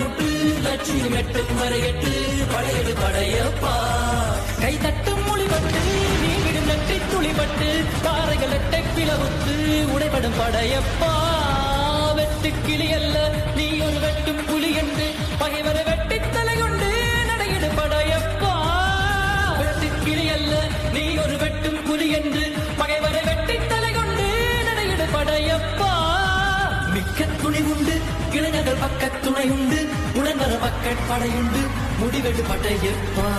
முட்டு லட்சுமி மெட்டும் வரையட்டு படையெடு படையப்பா கை தட்டும் மொழிபட்டு நீ விடும் நெற்றி துளிபட்டு பாறைகள் எட்டை பிளவுத்து உடைபடும் படையப்பா வெட்டு கிளி அல்ல நீ ஒரு வெட்டும் புலி என்று பகைவரை வெட்டி தலை கொண்டு நடையிடு படையப்பா வெட்டு கிளி அல்ல நீ ஒரு வெட்டும் புலி என்று பகைவரை வெட்டி தலை கொண்டு நடையிடு படையப்பா மிக்க துணி உண்டு இளைஞர்கள் பக்க துணை உண்டு உடன்வர பக்க படையுண்டு முடிவெடு படையப்பா